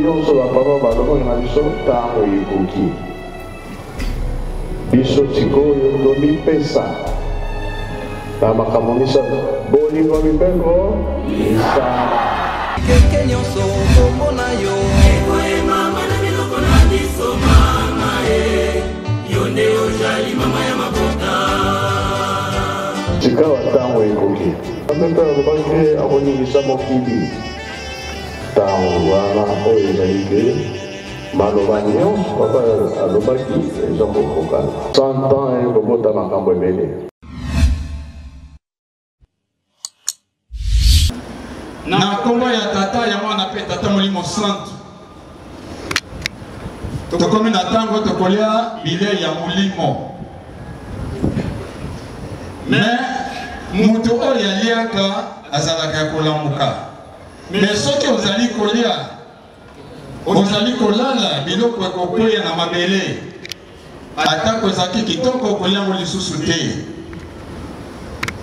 nyonso bapapa balobaki na biso ntango ekoki biso sikoyo tomipesa na makambo misato bolingo mibeko misala keke nyonso komona yo ekoyema mwana biloko na biso mama yo nde ozali mama ya mabota sika wa ntango ekoki ameka alobaki te akoningisa mokili ntango wana oyo ezali te maloba nyonso papa alobaki eza kokokana 100 ans ekobota makambo ebele. Na kombo ya tata ya mwana pe tata molimo santo tokomi na ntango tokolia bilei ya molimo me mutu oyo aliaka azalaka ya kolamuka me soki ozali kolia ozali kolala biloko ekokweya na mabele atako ezalaki kitoko koliango lisusu te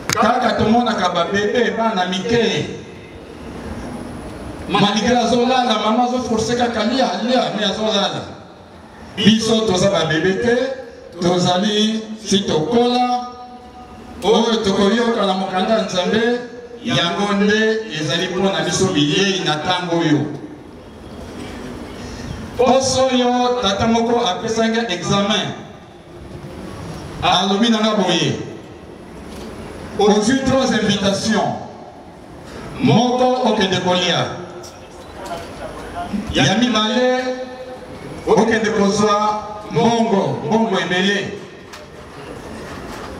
kaka tomonaka babebe bana mike malgré azolala mama azoforce kaka lia me azolala biso toza babebe te tozali si tokola oyo tokoyoka na mokanda ya nzambe yango nde ezali mpona biso bilei na ntango oyo poso oyo tata moko apesanga examen alobi nanga boye ozwi 3 invitations moko okende kolia ya mibale okende kozwa mbongo ebele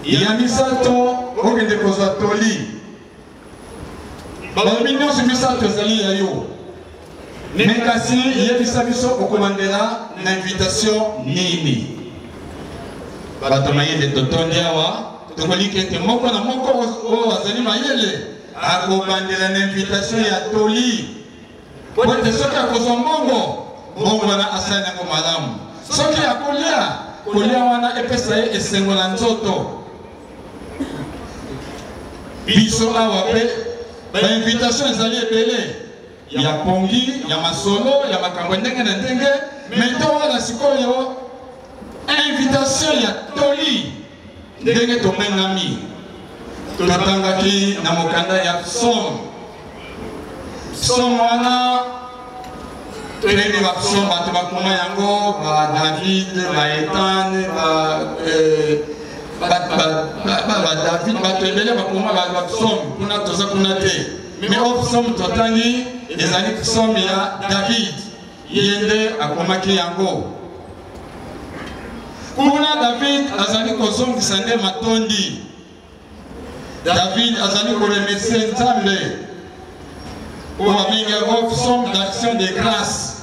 ya misato okende kozwa toli balobi nyonso misato ezali ya yo me kasi yebisa biso okomandela na invitation nini bato mayele totondi awa tokoliki ete moko na moko oyo azali mayele akobandela na invitation ya toli po ete soki akozwa mbongo wana asali yango malamu soki kolia wana epesa ye esengo na nzoto biso awa pe bainvitation ezali ebele ya pongi ya masolo ya makambo ndenge na ndenge me towana sikoyo invitation ya toli ndenge tomengami totangaki na mokanda ya psaume wana toyebi bapsaume bato bakoma yango ba David ba Ethan ba David bato ebele bakoma bapsaume kuna toza kuna te me o psaume totani ezali psaume ya David ye nde akomaki yango kuna David azali kozongisa nde matondi David azali koremercie Nzambe oyo babengi yango psaume d'action de grâce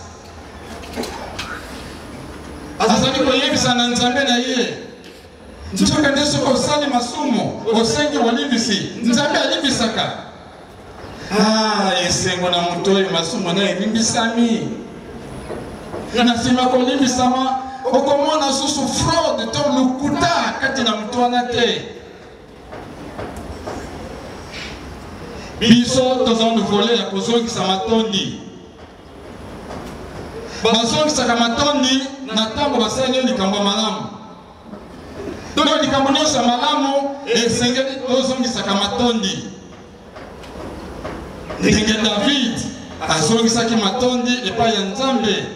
azali koyebisa na Nzambe na ye nzoka nde soki osali masumu osengi olimbisi Nzambe alimbisaka esengo na moto oyo masumu na elimbisami na nsima kolimbisama okomona susu fraude to lukuta kati na moto wana te biso toza nuvole ya kozongisa matondi bazongisaka matondi na ntango basali likambo malamu donc likambo nyonso ya malamu esengeli ozongisaka matondi ndenge David azongisaki matondi epai ya Nzambe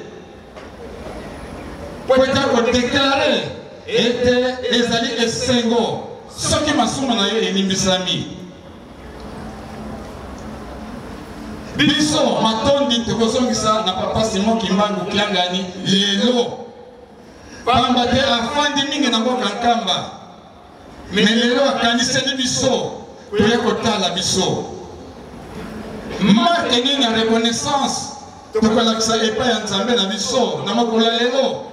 po ete kodeklare ete ezali esengo soki masumu na yo elimbisami biso matondi tokozongisa na papa Simon Kimbangu Kiangani lelo pamba te afandi mingi na mboka nkamba me lelo akaniseli biso toye kotala biso marke nini ya reconnaissance tokolakisa epai ya Nzambe na biso na mokolo ya lelo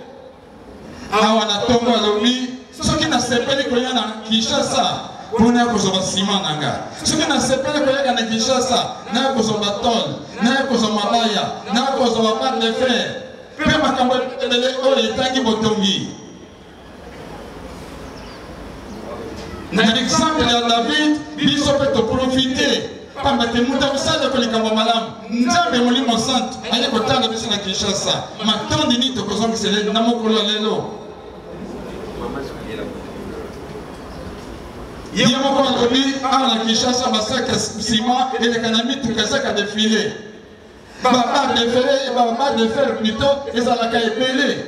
awa na ntongo alobi soki nasepeli koya na Kinshasa mpona ya kozwa basima na nga soki nasepeli koyaka na Kinshasa naya kozwa batole naya kozwa mabaya naya kozwa babar de fer mpe makambo ebele oyo etangi botongi na exemple ya David biso mpe toprofite pamba te muta kosala kolikambo malamu nzambe molimo santo aye kotanga biso na Kinshasa matondi nini tokozongisele na mokolo lelo ye moko alobi awa na Kinshasa basaka nsima eleka na mituka ezaka defile baba defere plutôt ezalaka ebele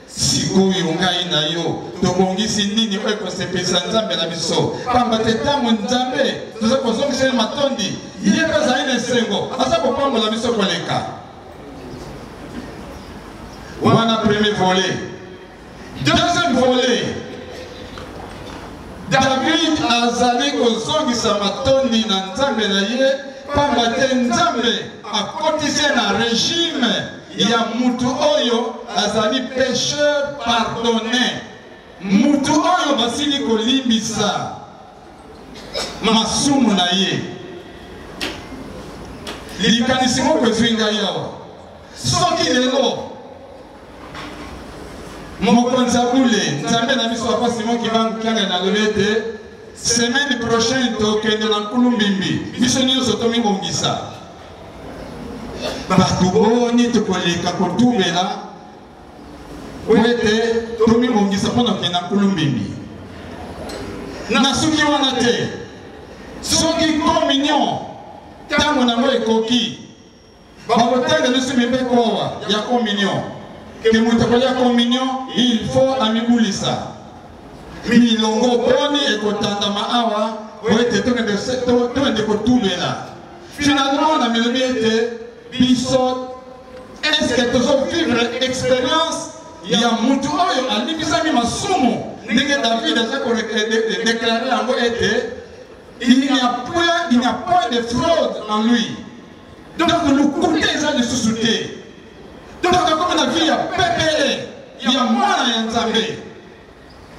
sikoyo ngai na yo tobongisi nini oyo ekosepelisa nzambe na biso pamba te ntango nzambe toza kozongisela matondi ye mpe azali na esengo aza kopambola biso koleka wana premier volet. Deuxième volet, David azali kozongisa matondi na nzambe na ye pamba te nzambe akotisi na régime ya mutu oyo azali pécheur pardonné, mutu oyo basili kolimbisa masumu na ye. Likanisi moko ezwi ngai awa soki lelo mokonzi abule nzambe na biso apasi moki bankianga na lobete semaine prochaine tokende na nkulu mbimbi biso nyonso tomibongisa bato boni tokoleka kotubela ete tomibongisa mpona kokende na nkulu mbimbi na soki wana te soki communion ntango nango ekoki bakotanga biso mibeko awa ya communion que mutokolia communion il faut amibulisa milongo boni ekotandama awa oete tokende kotubela finalement na milobi ete biso est-ce que tozovivre expérience ya mutu oyo alimbisami masumu ndenge David aza kodéclarer yango ete il n'y a point de fraude en lui. Donc nous coûtons ça de sous-souter. Donc comme la vie il y a PPE, il y a moins à Nzambe.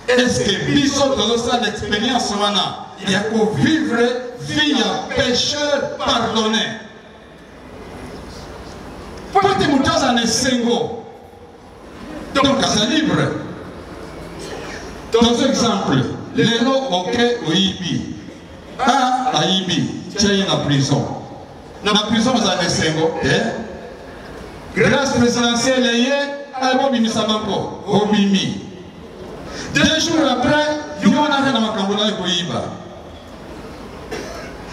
Est-ce que biso dans ça l'expérience wana il y a qu'au vivre vie à pécheur pardonné. Pour te moutons en esengo. Donc à sa libre. Dans un exemple, les lots ok oibi. Ah, Aïbi, tu es en prison. Dans la prison, vous avez 5 ans. Grâce présidentielle, il y a un Obimi Sabanko, Obimi. 2 jours après, il y a un Makambona Koiba.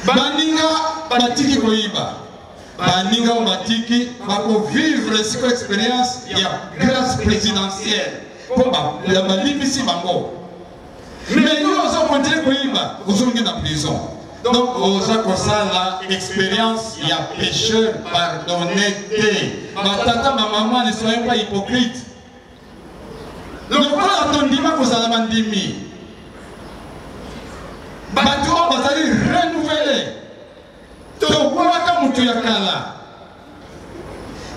Baninga, Batiki Koiba. Baninga, Batiki, va vivre cette expérience, il y a grâce présidentielle. Pour la Malibisi Bango. Mais nous, on a continué à vivre en prison. Donc, on a l'expérience, il y a pécheur pardonné. Ma tata, ma maman, ne soyez pas hypocrites. Le point attendu, vous allez m'endimi. Bateau, vous allez renouveler. To waka mutu yakala.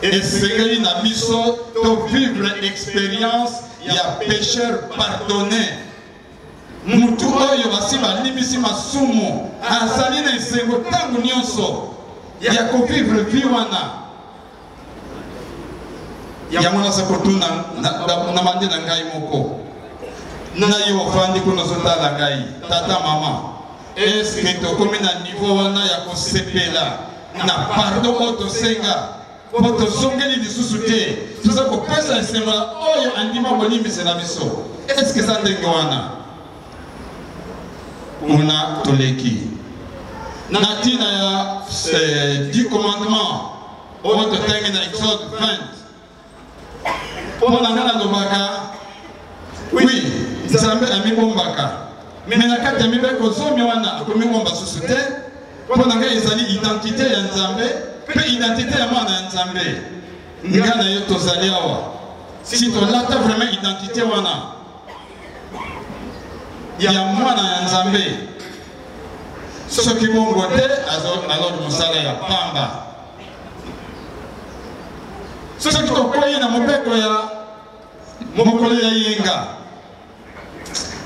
Et c'est que nous avons vivre l'expérience, il y a pécheur pardonné. Mutu oyo basiba libisi masumu azali na esengo tangu nyonso ya kovivre vie wana ya mwana sakotuna na mande na ngai moko na yo fandi kuna zotala ngai tata mama est-ce que tokomi na niveau wana ya kosepela na pardon oto senga poto songeli lisusu te tuza kopesa esengo oyo andima bolimbisa na biso est-ce que ça ndenge wana Una toleki. Natina ya 10 commandements. Autre terme dans Exode 20. Pour la nana lobaka. Oui, Nzambe a mis bombaka. Mais na kati ya mibeko zomi wana akomi bomba susute. Pour la ezali identité ya Nzambe, pe identité ya mwana ya Nzambe. Ngana yo tozali awa. Si tolata vraiment identité wana. Il y a mwana ya Nzambe soki bongo te alors musala ya pamba soki tokoyi na mobeko ya mokolo ya yenga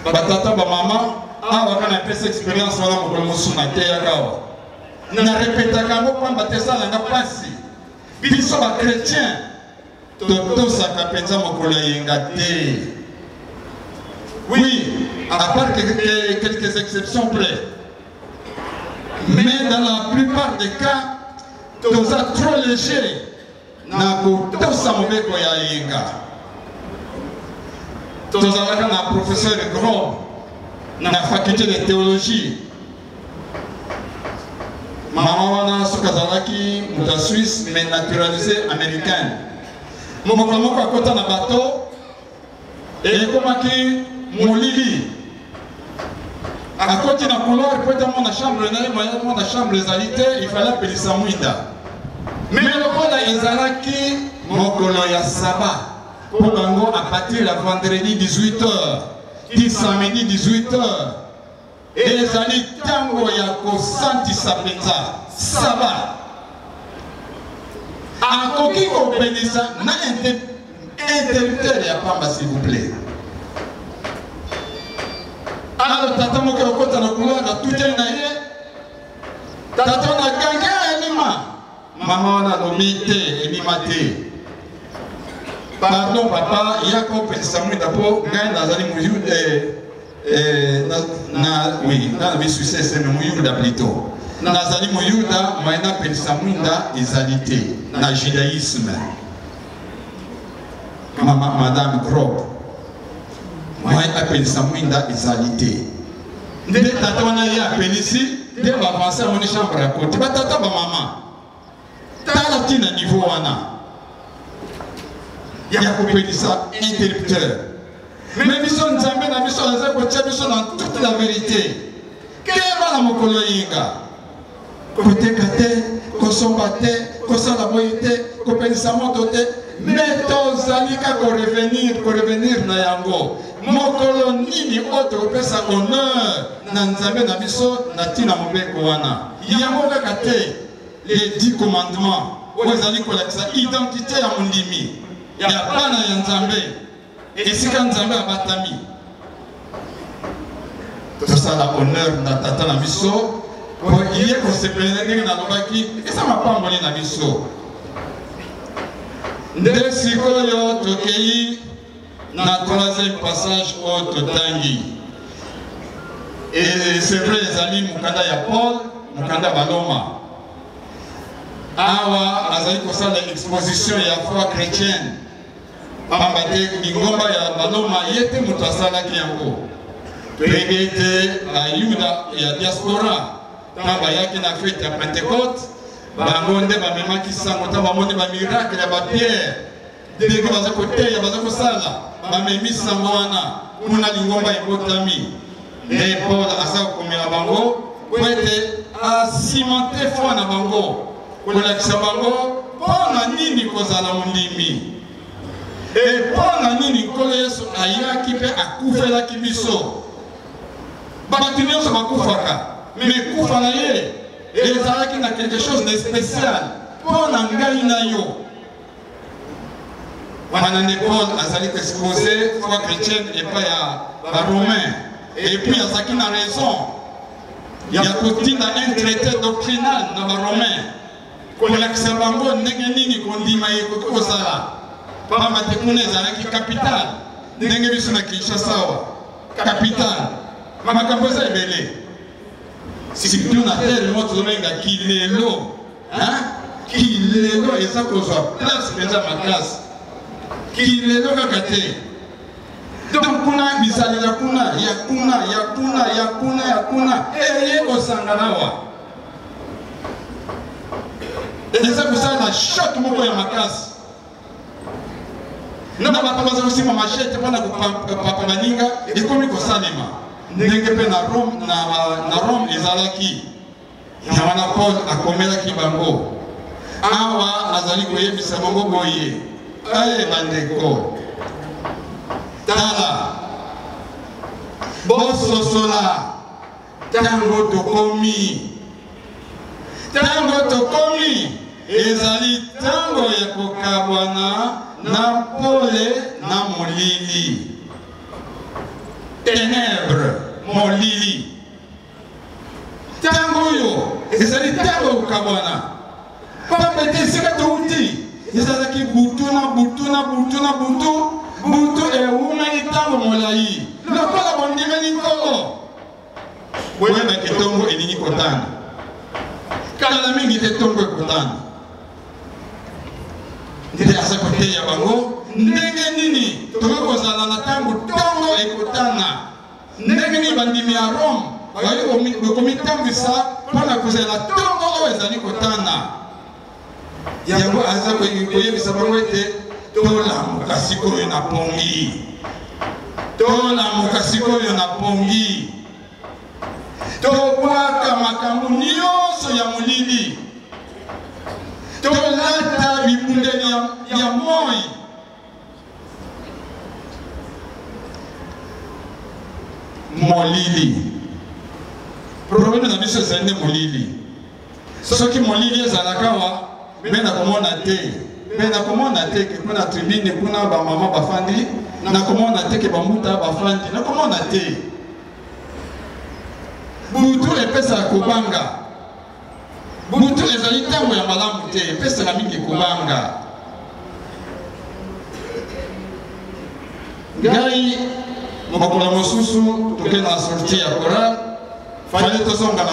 batata bamama awa kana pesa expérience wana mokolo mosuna te yakawa na repetaka yango pamba te esalanga mpasi biso bakretien totosaka mpenza mokolo ya yenga te. Oui, à part quelques exceptions près. Mais dans la plupart des cas, nous sommes trop légers. Nous sommes un professeur de Grom dans la faculté de théologie. Maman wana sukazalaki muta Suisse mais naturalisé américaine. Moko akota na bateau et komaki molili. Akoti na couloir peut être mon chambre na chambre ezalité il fallait appeler ça mwinda. Mais lokola ezalaki mokolo ya saba. Pour bango à partir de vendredi 18h, puis samedi 18h. Et les alliés tango ya kosanti sapeta saba. A koki ko benisa na interrupteur ya pamba s'il vous plaît. Alors tata mo ko kota na couloir na tout na ye. Tata na ganga anima. Maman na lomite enimate. Pardon papa, il y a qu'on peut s'amuser d'abord gagne dans les mouilles oui, dans le succès c'est le mouillou d'Ablito. Dans les mouilles da, maïna peut s'amuser d'isalité, dans le judaïsme. Madame Grob, maïna peut s'amuser d'isalité. Dès que on a eu appelé ici, dès qu'on va avancer à mon chambre à côté, bah tata maman, t'as la petite niveau wana. Il y a compris ça, interrupteur. Mais mission Nzambe na mission za kotia mission dans toute la vérité. Keba na mokolo yinga. Côté kate, kosombate, kosala boyete, kopelisa motote, mais tozalika ko revenir na yango. Mokolo nini autre pesa honneur na Nzambe na biso na tina mobeko wana. Yango kate les 10 commandements. Ozali ko la identité ya mondimi. Il n'y a pas de Nzambe. Et si quand Nzambe a batami, tout ça la honneur na tata na biso, pour y est qu'on se plaigne na lobaki, et ça m'a pas emballé na biso. Nde sikoyo tokei na troisième passage au Totangi. Et c'est vrai les amis mukanda ya Paul, mukanda baloma. Awa azali kosala exposition ya foi chrétienne. Pambate mingomba ya baloma yete mutu asalaki yango. Toyebete bayuda ya diaspora tamba yaki na fete ya Pentecôte bango nde bamemaki sango ta bamoni ba miracle ya ba Pierre ndenge baza koteya baza kosala bamemi sango wana kuna lingomba ebotami nde Paul aza kokomela bango po ete asimante foi na bango kolakisa bango mpona nini kozala mondimi. Et pendant nini nkolo Yesu ayaki pe akufelaki biso. Bato nyonso bakufaka. Mais kufa na ye ezalaki na quelque chose de spécial. Mpona ngai na yo. Wana nde Paul azali exposé foi chrétienne et pas ya romain. Et puis azaki na raison. Ya kotinda un traité doctrinal na romain. Kolakisa bango ndenge nini kondima ye kozala. Pamba te kuna ezalaki capital ndenge biso na Kinshasa wa capital makambo eza ebele surtout na terre moto tozobenga kilelo kilelo eza kozwa place mpenza makasi kilelo kaka te donc kuna bisalela kuna eye kosangana wa eza kosala shot moko ya makasi. Na bato baza kosima machete mpona kopapa baninga ekomi kosalema ndenge mpe na Rome ezalaki ya wana Paul akomelaki bango awa azali koyebisa bango boye aye bandeko tala bososola tango tokomi ezali tango ya kokabwana na pole na molili ténèbre molili tango yo ezali tango kokabwana pamba te esika touti ezalaki butu eumeli tango molai lokola bondimeli nkolo boyeba ketongo elingi kotanga kala mingi te tongo ekotana ndenge asa koteya bango ndenge nini tokozala na ntango tongo ekotana ndenge nini bandimi ya Rome bakomitambwisa mpona kozala tongo oyo ezali kotana yango aza koyebisa bango ete tolamuka sikoyo na pongi tolamuka sikoyo na pongi tobwaka makambo nyonso ya molili tolata bibundeli ya moi molili probleme na biso ezali nde molili soki molili ezalaka wa mpe nakomona te ke kuna tribune kuna bamama bafandi nakomona te ke bamuta bafandi nakomona te butu epesaka kobanga butu ezali ntango ya malamu te epesaka mingi kobanga ngai mokolo mosusu tokenda na sortie ya korale fale tozonga na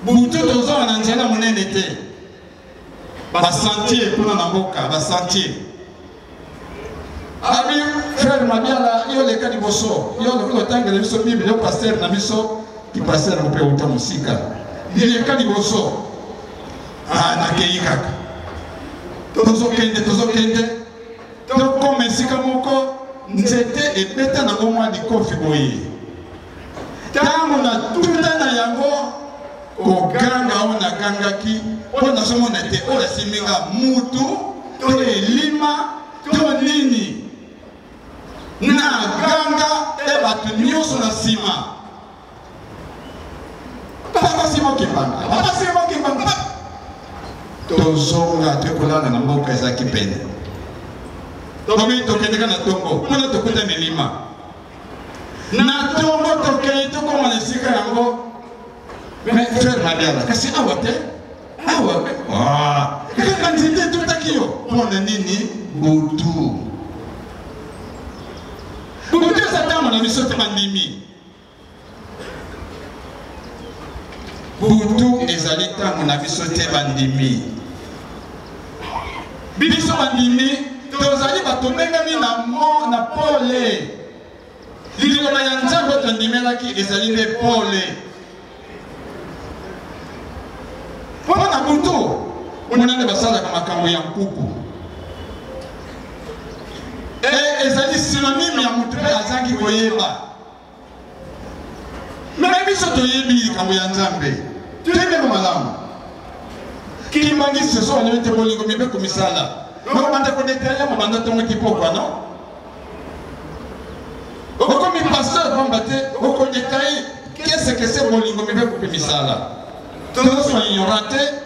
butu tozonga na nzela monene te basantier kuna na mboka basantier abi frère Mabiala yo leka liboso yo lokotangela biso bible yo pasteur na biso ki pasteur mpe uta musika leka liboso nakei kaka tozokende tokoma esika moko nzete ebeta nango mwa likofi boye ntango na tuta na yango koganga oyo nagangaki mpo nazomona te oyo asiminga mutu to elima to nini naganga bato nyonso na nsima papasimakibanga tozonga tokolala na mboka ezalaki pene tokendeka na tongo kuna tokuta milima na tongo tokei tokoma na esika yango frère Mabiala kasi awa te awa kaka nzete tutaki yo mpona nini butu eza ntango na biso te bandimi butu ezali ntango na biso te bandimi biso bandimi tozali bato bengami na pole liloba ya nzambe tondimelaki ezali nde pole mpona butu monande basalaka makambo ya nkuku ezali synonyme ya mutu mpe azangi koyeba me biso toyebi likambo ya nzambe toyebeka malamu kimbangisi so wana ete bolingo mibe komisala mobanda kodetaya mobanda tongo kipokwa no okomi pasteur pamba te okodetaye kesekese bolingo mibe kopimisala tozosoa ignorant te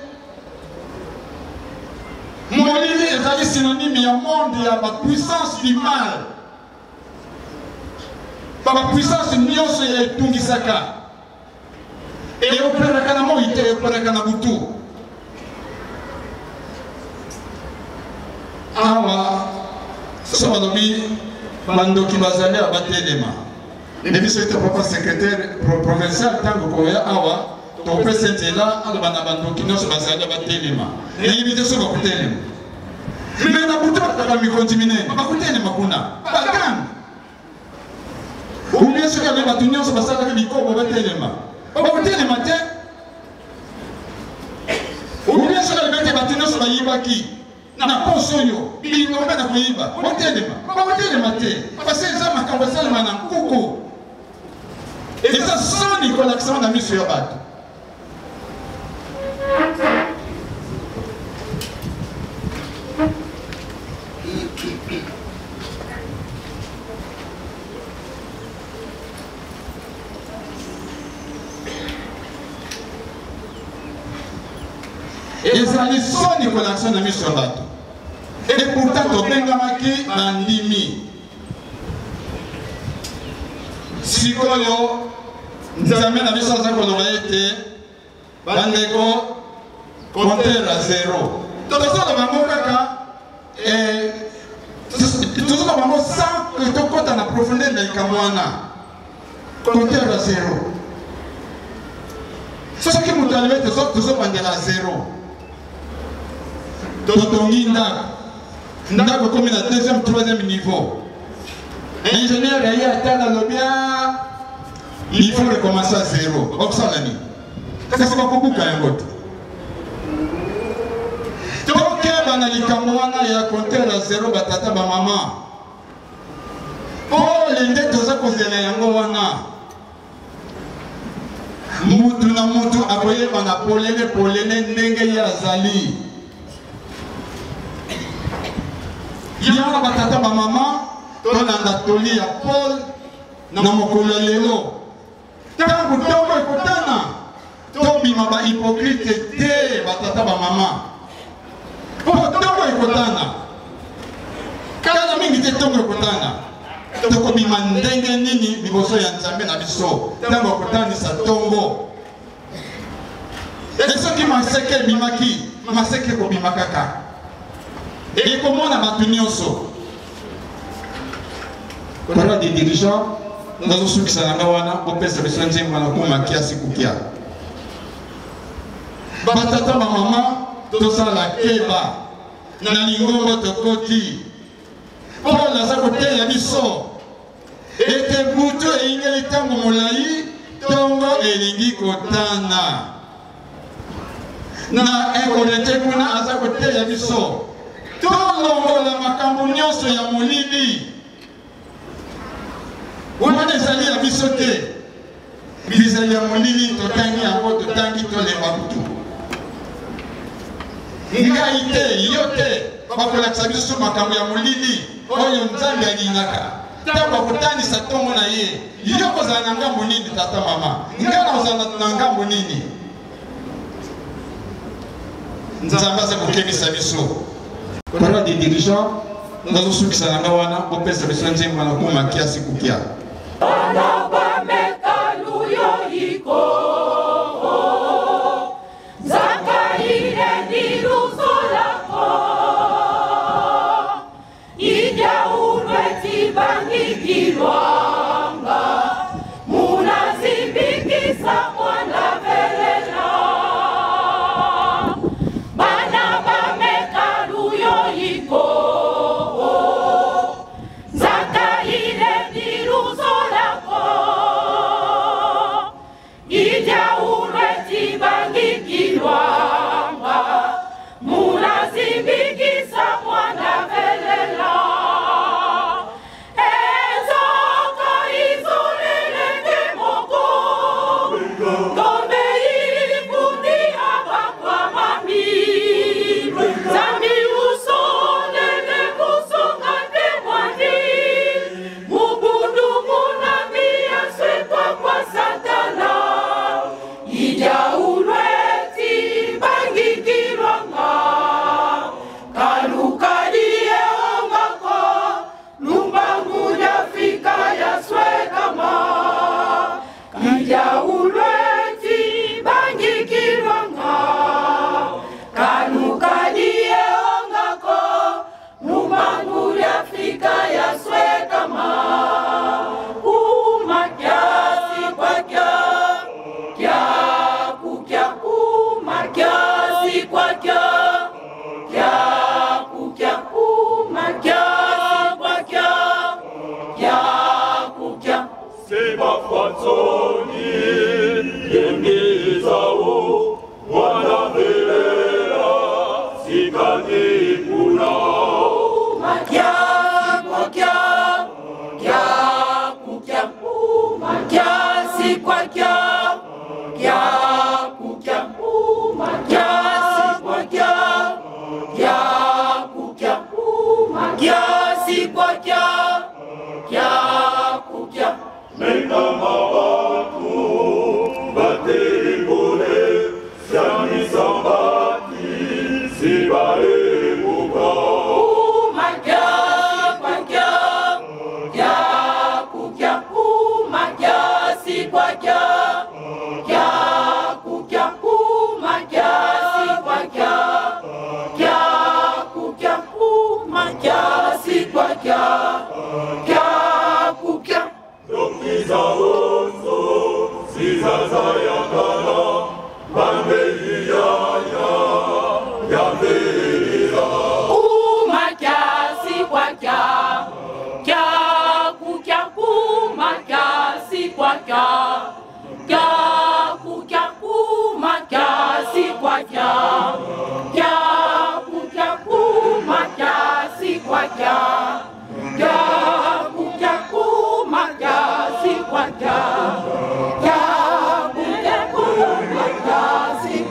molili ezali synonyme ya monde ya bapuissance du mal bapuissance nyonso ya etungisaka eoperaka na moi te eoperaka na butu awa so balobi bandoki bazali abatelema ebiso ete papa secrétaire provincial ntango koya awa topesa nzela aloba na bandoki nyonso bazali abatelema eyebi te so bakutelema me na butu bakaka mikonzi minene bakutelema kuna baganga ubie soki ale bato nyonso basalaka bikobo batelema bakutelema te ubie soki ale bete bato nyonso bayibaki na poso oyo bilombe na koyiba bakotelema te parce eza makambo esalema na nkuku eza soni kolakisama na miso ya bato ezali soni kolakisa na miso ya bato et pourtant tobengamaki bandimi sikoyo nzambe na biso aza koloba ete bandeko compteur à zéro tozala bango kaka tozala bango sans tokota na profondeur na likambo wana compteur à zéro soki moto alobi tozobandela zero totongi ndako komi na deuxième troisième niveau ingénieur aye atala alobi il faut recommencer à zéro okosala nini kasi bakobuka yango te tokeba na likambo wana ya compteur ya zero batata bamama po lende toza kozela yango wana mutu na mutu akoyeba na polele ndenge ye azali yango batata bamama tolanda toli ya Paul na mokolo ya lelo ntango ntongo ekotana tobima bahypocrite te batata bamama po ntongo ekotana kala mingi te ntongo ekotana tokobima ndenge nini liboso ya nzambe na biso ntango ekotanisa ntongo soki maseke ebimaki maseke ekobima kaka ekomona bato nyonso kora de dirigeant nazosukisa nanga wana opesa biso nzembo na kuma kiasi kukia batata bamama tosala keba na lingombo tokoti mpo naza koteya biso ete butu eyingeli ntango molai ntongo elingi kotana na ekolete kuna aza koteya biso tolongola makambo nyonso ya molili wana ezali ya biso te bizali ya molili totangi yango totangi tolemba kutu ngai te yo te bakolakisa biso makambo ya molili oyo nzambe alingaka ntango akotanisa ntongo na ye yo kozala na ngambo nini tata mama ngai nakozala na ngambo nini nzambe aza kokebisa biso kora de dirigeant nazosukisa nanga wana opesa biso nzembo na kuma kiasi kukia Bana bamekalu yoiko Zakaire niruzolako Ija urweti bangikilwanga Munazimbikisa mwana velela Bana bamekalu yoiko Zakaire niruzolako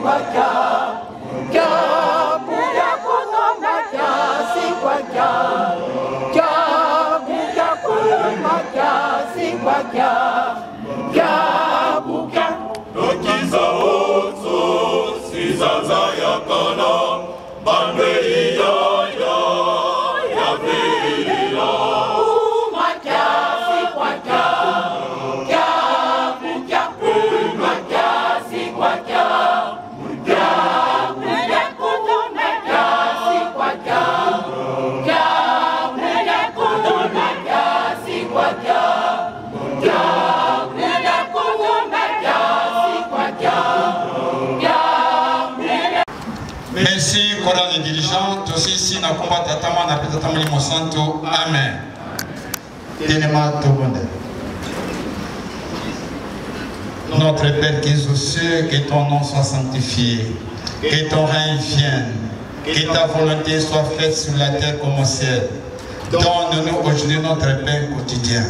kwa kya kya buya kunoma kya si kwa kya kya buya kunoma kya si kwa kya kya buya Lokiza otso sizaza yakana bandwe ya veila uma kya si kwa kya kya buya kunoma kya si kwa kya kya buya kunoma kya si kwa kya kya buya kunoma kya si kwa kya kya buya kunoma kya si kwa kya kya Merci, chorale des dirigeants. Tous ici, na combat tatama, na petatama limo santo. Amen. Tenema tout le monde. Notre Père qui es aux cieux, que ton nom soit sanctifié, que ton règne vienne, que ta volonté soit faite sur la terre comme au ciel. Donne-nous aujourd'hui notre pain quotidien.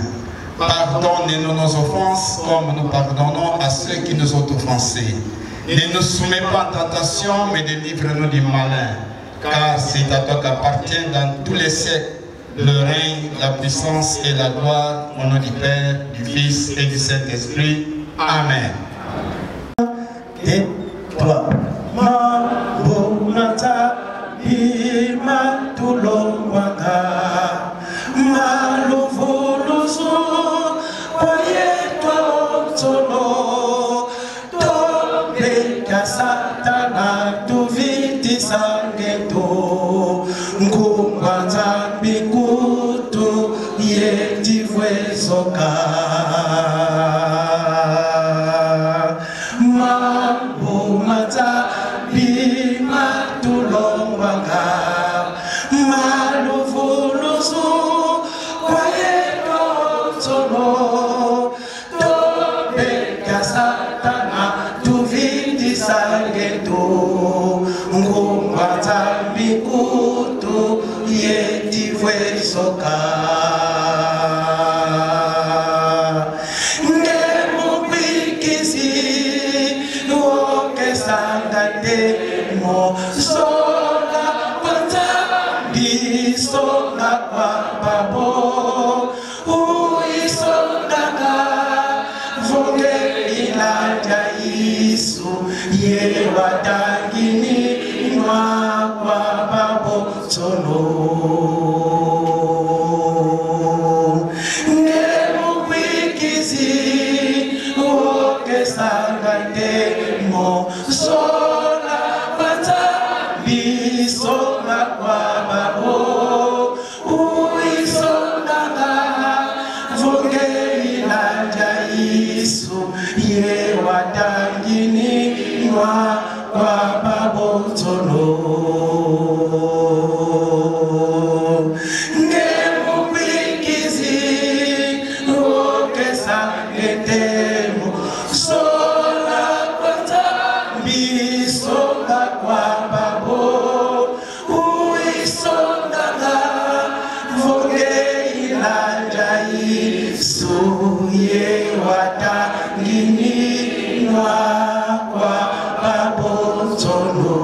Pardonne-nous nos offenses comme nous pardonnons à ceux qui nous ont offensés. Ne nous soumets pas en tentation, mais délivre-nous du malin. Car c'est à toi qu'appartient dans tous les siècles le règne, la puissance et la gloire, au nom du Père, du Fils et du Saint-Esprit. Amen. Et toi, mambo mata bima tulongwanga maluvuluzu payeto solo tobeka satana tuviti sangeto ngungwanza mbikutu yetivwezoka mambo mata bima tulongwanga maluvuluzu kwayeto solo tobeka satana tuviti sangeto ngungwanza mbikutu yetivwezoka sola pata di sola babo uisonga voge ilanja Yesu ye watangini mwa babo sono nemu wikizi oke sangande mo sola Bisonga kwa babo, uisonga voge ilanja Yesu ye watangini mwa kwa babo tono. Ngemu wikizi okesa etemo sola kwata bisonga kwa babo. Suye watangini mwa kwa babo tono.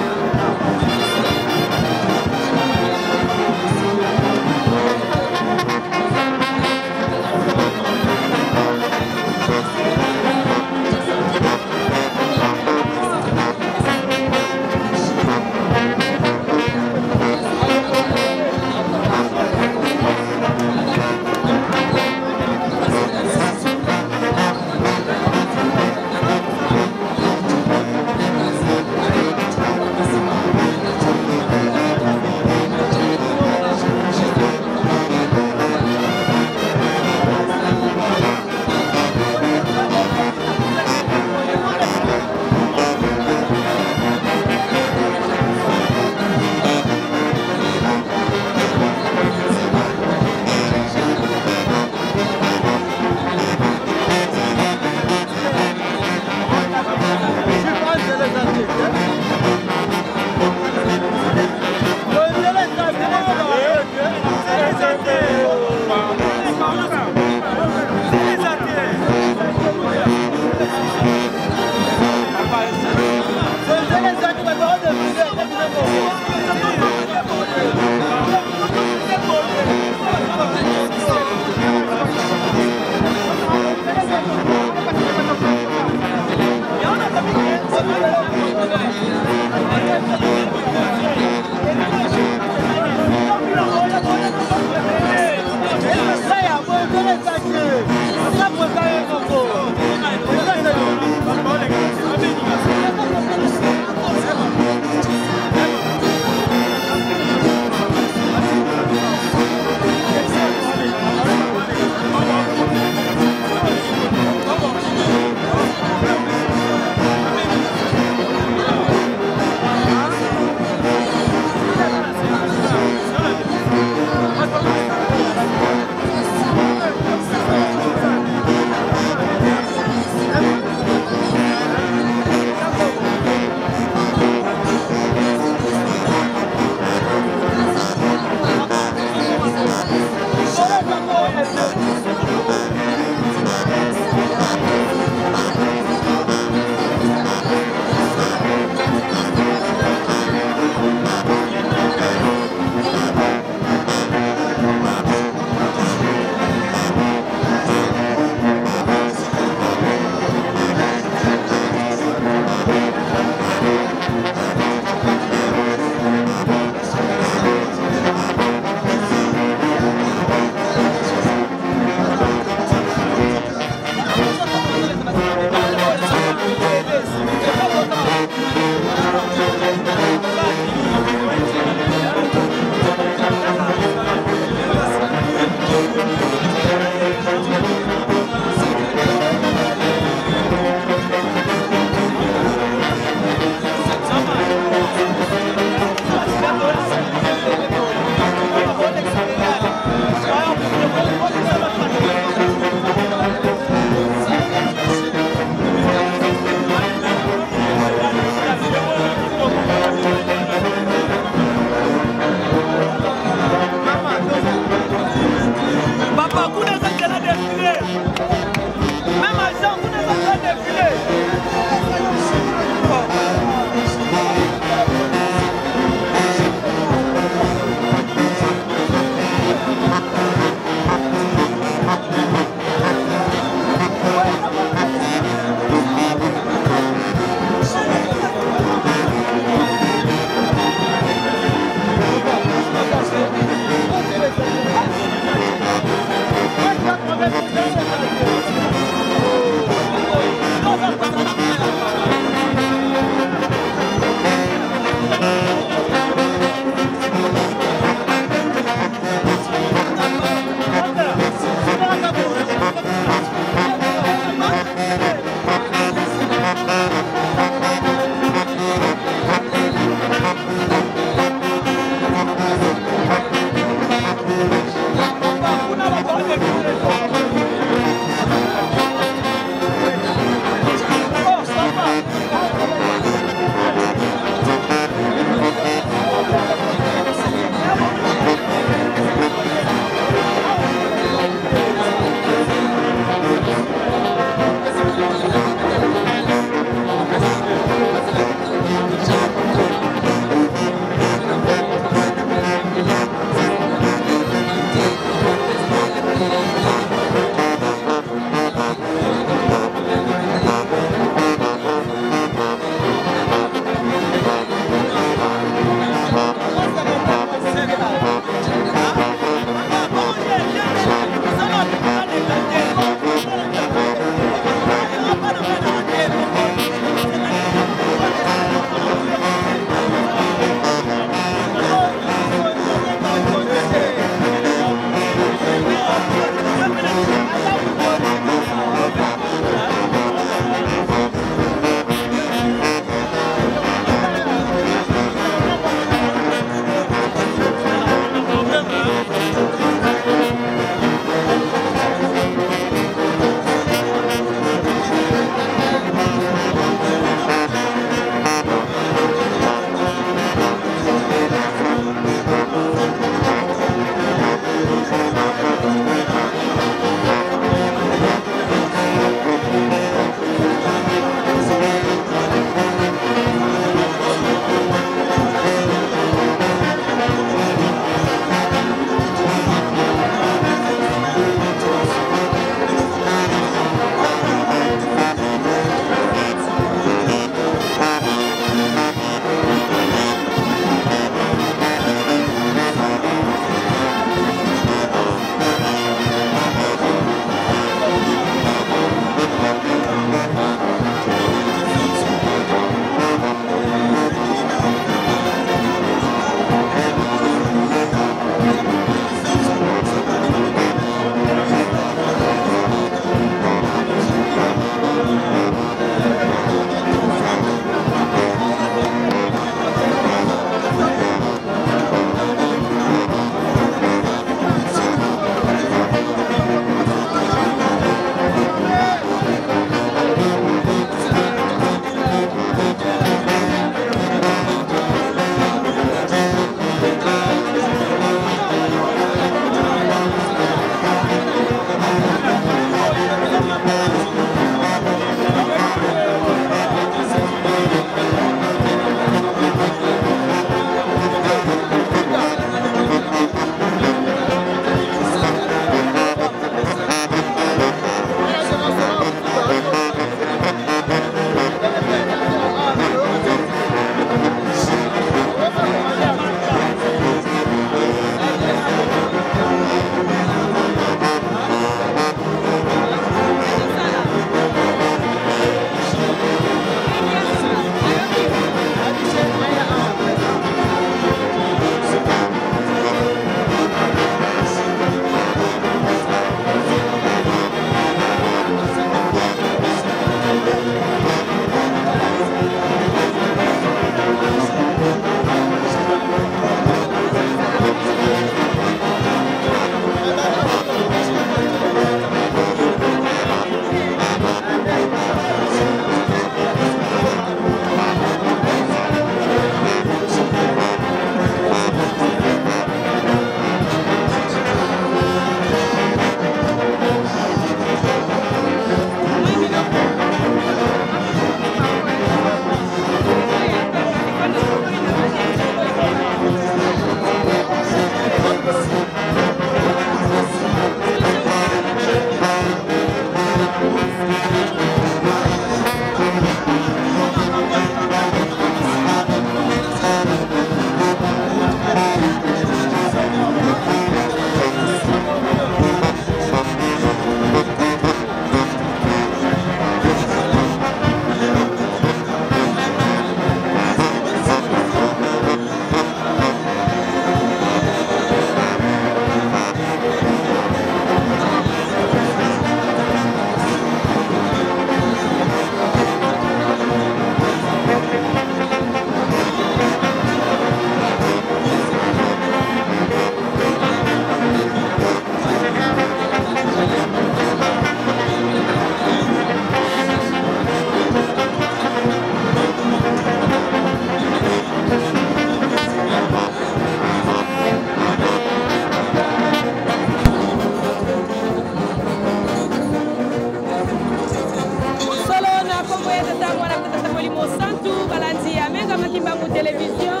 télévision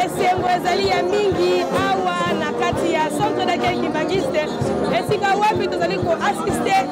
esengo ezali ya mingi awa na kati ya centre d'accueil Kimbangiste esika wapi tozali ko assister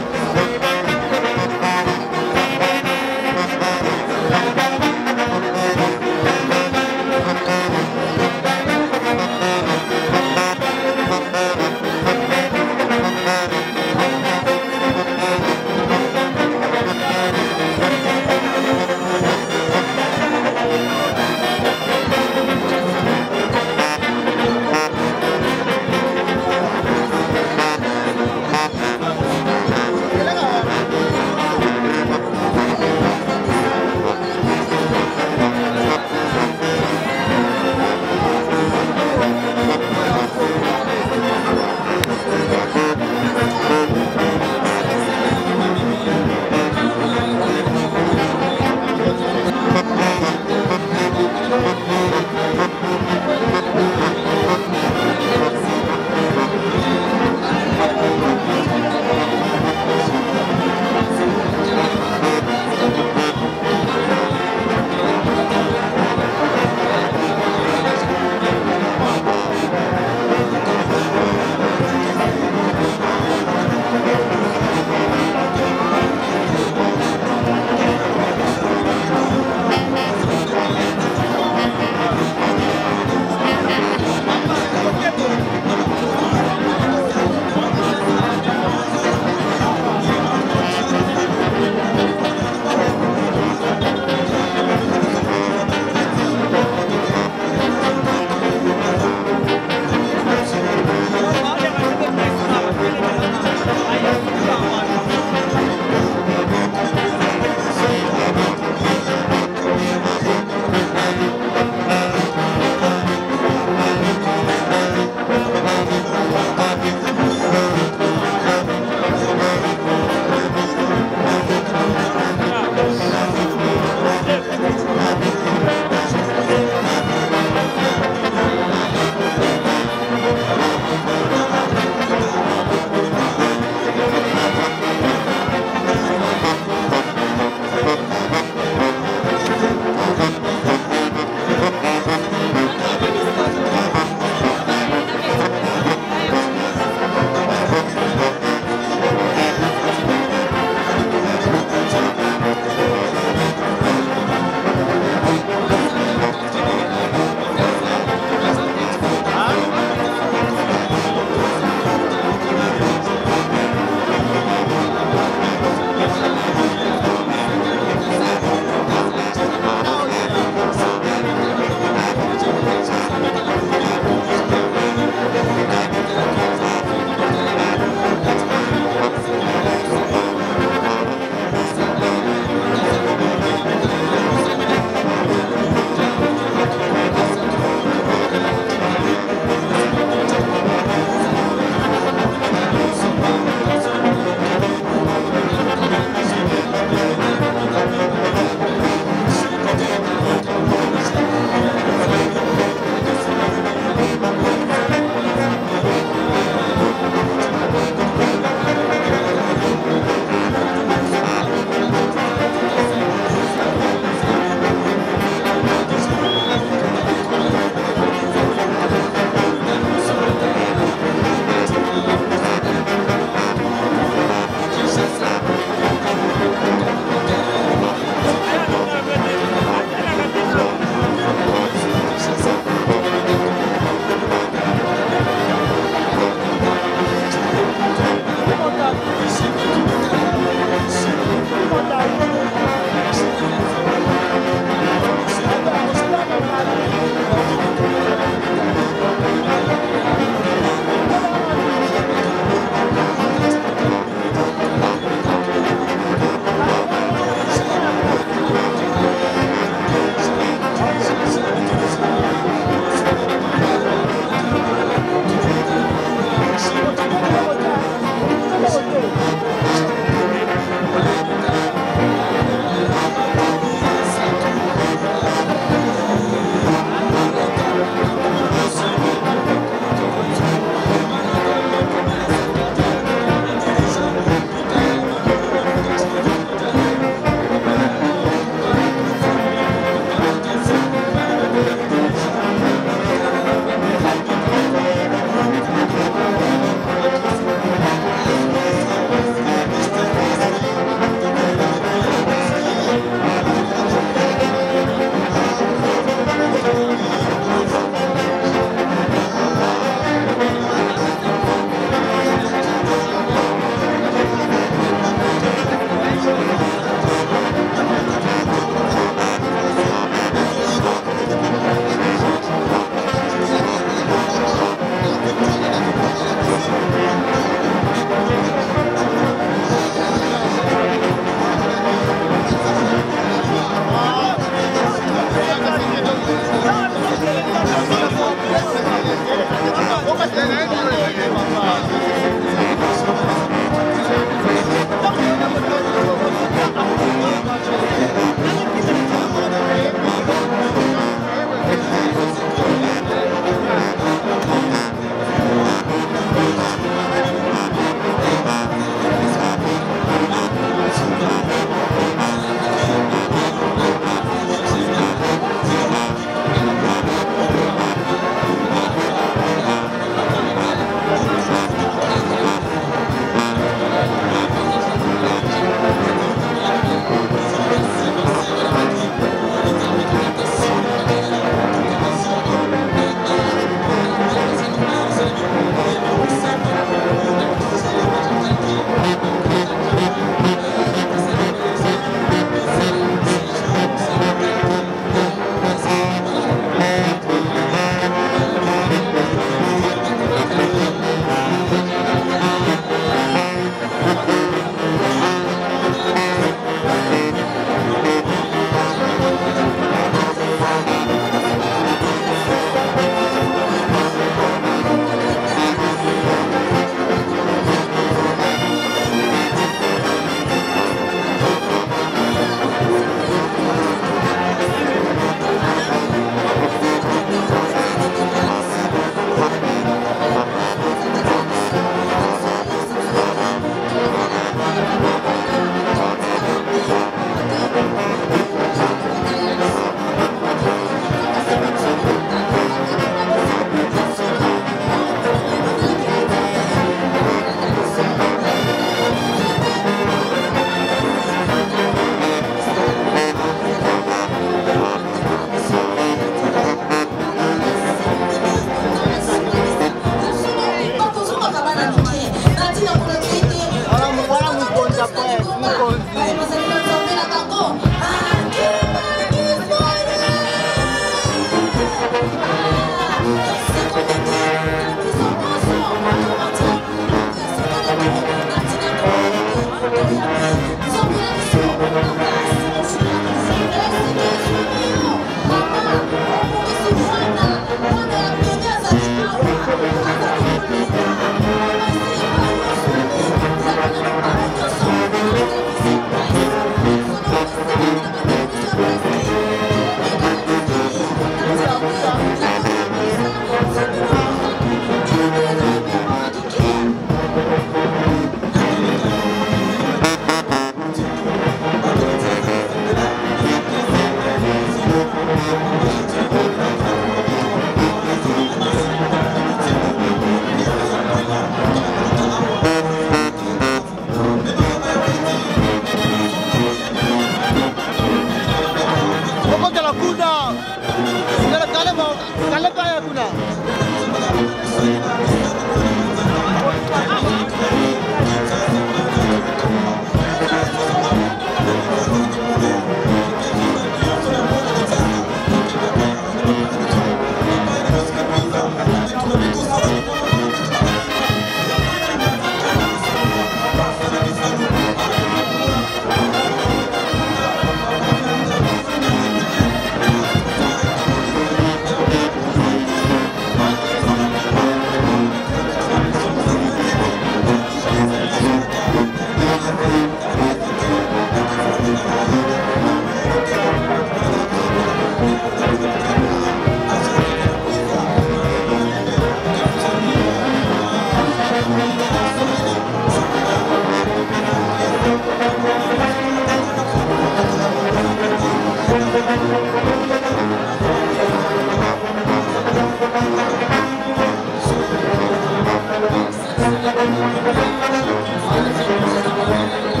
Thank you.